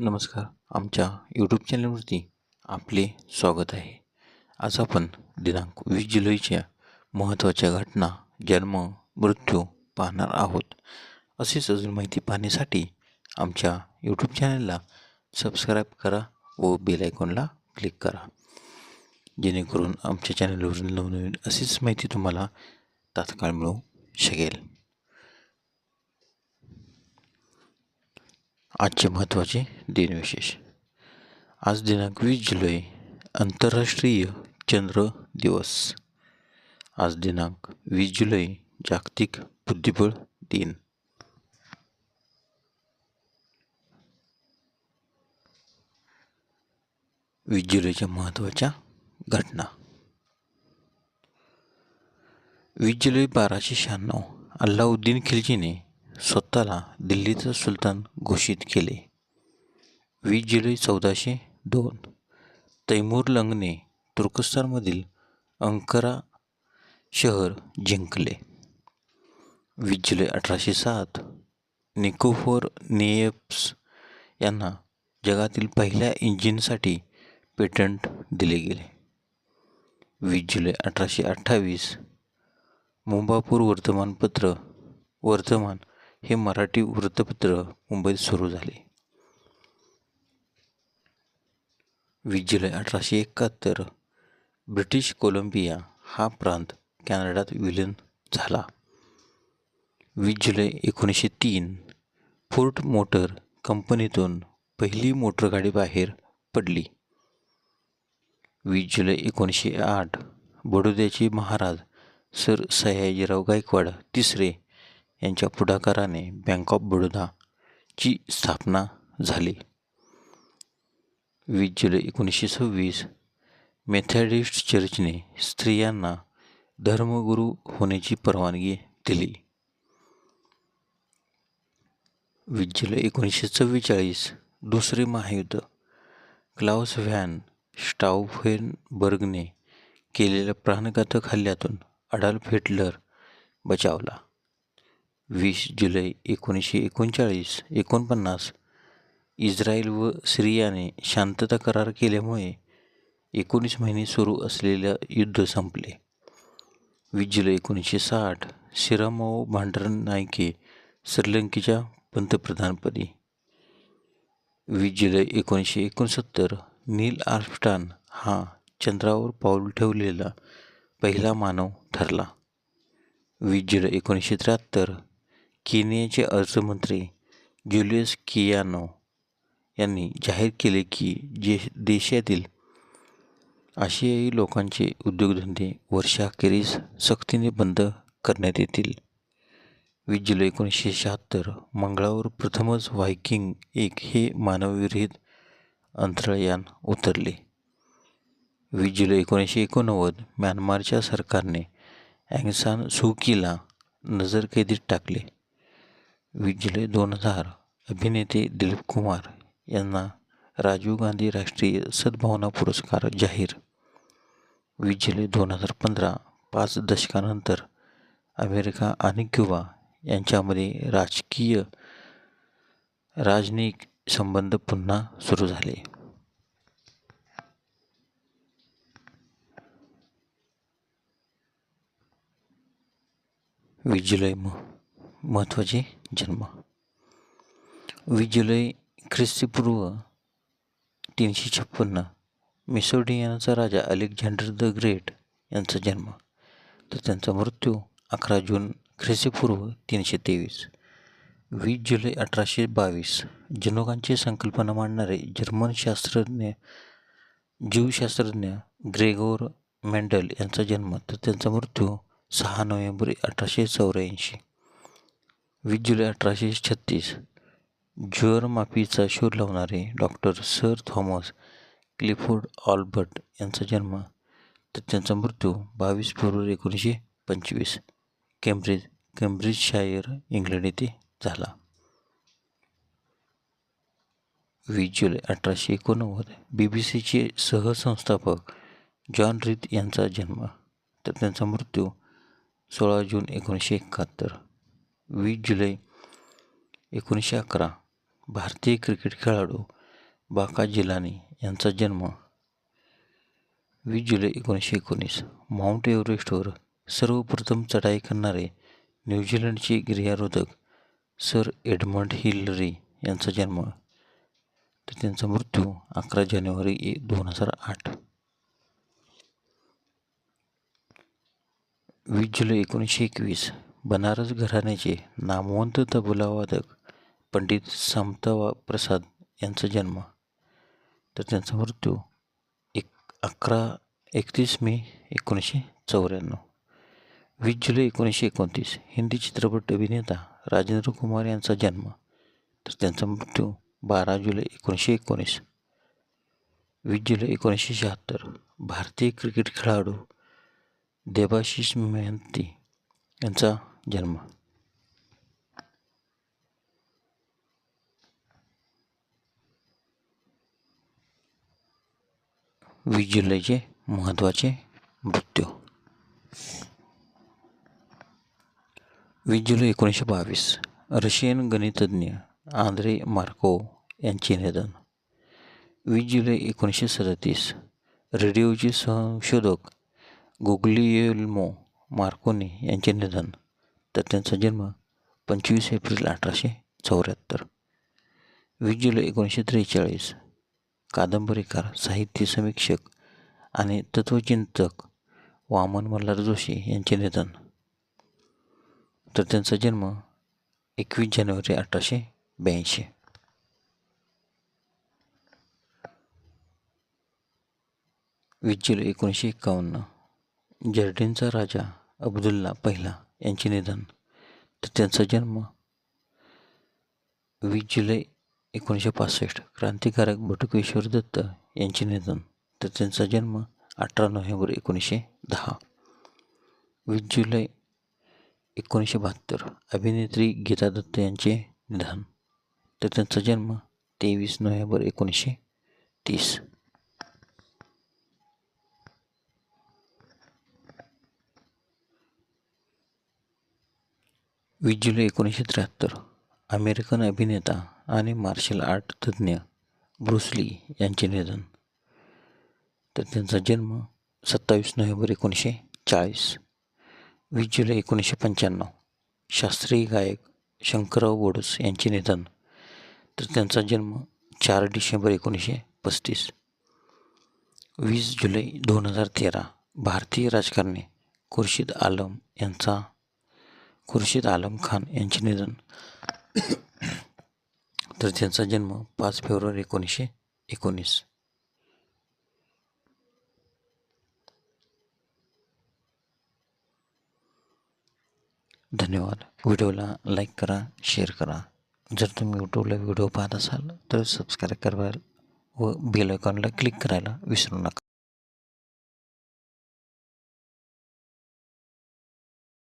नमस्कार. आमच्या यूट्यूब चॅनलवरती आपले स्वागत आहे. आज आपण दिनांक 20 जुलैच्या महत्त्वाच्या घटना, जन्म, मृत्यू पाहणार आहोत. अशीच अजून माहिती पाहण्यासाठी आमच्या यूट्यूब चॅनलला सबस्क्राईब करा व बेल आयकॉनला क्लिक करा, जेणेकरून आमच्या चॅनलवरील नवनवीन अशीच माहिती तुम्हाला तात्काळ मिळू शकेल. आजचे महत्त्वाचे दिनविशेष. आज दिनांक 20 जुलै आंतरराष्ट्रीय चंद्र दिवस. आज दिनांक 20 जुलै जागतिक बुद्धिबळ दिन. वीस जुलैच्या महत्त्वाच्या घटना. 20 जुलै 1296 अल्लाउद्दीन खिलजीने स्वतःला दिल्लीचा सुलतान घोषित केले. 20 जुलै 1402 तैमूर लंगने तुर्कस्तानमधील अंकारा शहर जिंकले. 20 जुलै 1807 निकोफोर नेएव्स यांना जगातील पहिल्या इंजिनसाठी पेटंट दिले गेले. 20 जुलै 1828 मुंबापूर वर्तमानपत्र वर्तमान हे मराठी वृत्तपत्र मुंबईत सुरू झाले. 20 जुलै 1871 ब्रिटिश कोलंबिया हा प्रांत कॅनडात विलीन झाला. 20 जुलै 1903 फोर्ड मोटर कंपनीतून पहिली मोटरगाडी बाहेर पडली. 20 जुलै 1908 बडोद्याचे महाराज सर सयाजीराव गायकवाड तिसरे यांच्या पुढाकाराने बँक ऑफ बडोदा ची स्थापना झाली. 20 जुलै 1926 मेथॉडिस्ट चर्चने स्त्रियांना धर्मगुरू होण्याची परवानगी दिली. 20 जुलै 1944 दुसरे महायुद्ध. क्लाउस व्हॅन स्टाउफेनबर्गने केलेल्या प्राणघातक हल्ल्यातून अडॉल्फ हिटलर बचावला. 20 जुलै 1939 इस्रायल व सिरियाने शांतता करार केल्यामुळे 19 महिने सुरू असलेले युद्ध संपले. 20 जुलै 1960 सिरामाओ भांडारनायके श्रीलंकेच्या पंतप्रधानपदी. 20 जुलै 1969 नील आर्मस्ट्रॉंग हा चंद्रावर पाऊल ठेवलेला पहिला मानव ठरला. 20 जुलै 1973 केनियाचे अर्थमंत्री ज्युलियस कियानो यांनी जाहीर केले की देशातील आशियाई लोकांचे उद्योगधंदे वर्षाखेरीस सक्तीने बंद करण्यात येतील. 20 जुलै 1976 मंगळावर प्रथमच व्हायकिंग 1 हे मानवविरहित अंतराळयान उतरले. 20 जुलै 1989 म्यानमारच्या सरकारने अँग सान सू कीला नजरकैदेत टाकले. 20 जुलै 2000 अभिनेते दिलीप कुमार यांना राजीव गांधी राष्ट्रीय सद्भावना पुरस्कार जाहीर. 20 जुलै 2015 5 दशकांनंतर अमेरिका आणि क्युबा यांच्यामध्ये राजनयिक संबंध पुन्हा सुरू झाले. वीस जुलै महत्त्वाचे जन्म. 20 जुलै ख्रिस्तपूर्व 356 मेसोपोटेमियाचा राजा अलेक्झांडर द ग्रेट यांचा जन्म, तर त्यांचा मृत्यू 11 जून ख्रिस्तपूर्व 323. 20 जुलै 1822 जनुकांची संकल्पना मांडणारे जर्मन जीवशास्त्रज्ञ ग्रेगोर मेंडल यांचा जन्म, तर त्यांचा मृत्यू 6 नोव्हेंबर 1884. 20 जुलै 1836 ज्वरमापीचा शोध लावणारे doctor sir Thomas Clifford Albert यांचा जन्म, तर त्यांचा मृत्यू 22 फेब्रुवारी 1925 केम्ब्रिजशायर इंग्लंड येथे झाला. 20 जुलै 1889 BBCचे सहसंस्थापक जॉन रीत यांचा जन्म, तर त्यांचा मृत्यू 16 जून 1971. 20 जुलै 1911 भारतीय क्रिकेट खेळाडू बाका जिलानी यांचा जन्म 20 जुलै 1919. माउंट एव्हरेस्टवर सर्वप्रथम चढाई करणारे न्यूझीलंडचे गिर्यारोहक सर एडमंड हिलरी यांचा जन्म, तर त्यांचा मृत्यू 11 जानेवारी 2008. 20 जुलै 1921. बनारस घराण्याचे नामवंत तबलावादक पंडित समता प्रसाद यांचा जन्म, तर त्यांचा मृत्यू 31 मे 1994. 20 जुलै 1929. हिंदी चित्रपट अभिनेता राजेंद्र कुमार यांचा जन्म, तर त्यांचा मृत्यू 12 जुलै 1919. 20 जुलै 1976. भारतीय क्रिकेट खेळाडू देबाशिष मेहंती यांचा जन्म. 20 जुलैचे महत्त्वाचे मृत्यू. 20 जुलै 1922. रशियन गणितज्ञ आंद्रे मार्कोव यांचे निधन. 20 जुलै 1937. रेडिओचे संशोधक गुग्लिएल्मो मार्कोनी यांचे निधन, तर त्यांचा जन्म 25 एप्रिल 1874. 20 जुलै 1943. कादंबरीकार, साहित्य समीक्षक आणि तत्त्वचिंतक वामन मल्हार जोशी यांचे निधन, तर त्यांचा जन्म 21 जानेवारी 1882. 20 जुलै 1951. जर्डनचा राजा अब्दुल्ला पहिला यांचे निधन, तर त्यांचा जन्म 20 जुलै 1965. क्रांतिकारक बटुकेश्वर दत्त यांचे निधन, तर त्यांचा जन्म 18 नोव्हेंबर 1910. 20 जुलै 1972. अभिनेत्री गीता दत्त यांचे निधन, तर त्यांचा जन्म 23 नोव्हेंबर 1930. 20 जुलै 1973. अमेरिकन अभिनेता आणि मार्शल आर्ट तज्ज्ञ ब्रुस ली यांचे निधन, तर त्यांचा जन्म 27 नोव्हेंबर 1940. 20 जुलै 1995. शास्त्रीय गायक शंकरराव गोडस यांचे निधन, तर त्यांचा जन्म 4 डिसेंबर 1935. 20 जुलै 2013. भारतीय राजकारणी खुर्शीद आलम खान यांचे निधन, तर त्यांचा जन्म 5 फेब्रुवारी 1919. धन्यवाद. व्हिडिओला लाईक करा, शेअर करा. जर तुम्ही यूट्यूबला व्हिडिओ पाहत असाल तर सबस्क्राईब करा व बेल आयकॉनला क्लिक करायला विसरू नका.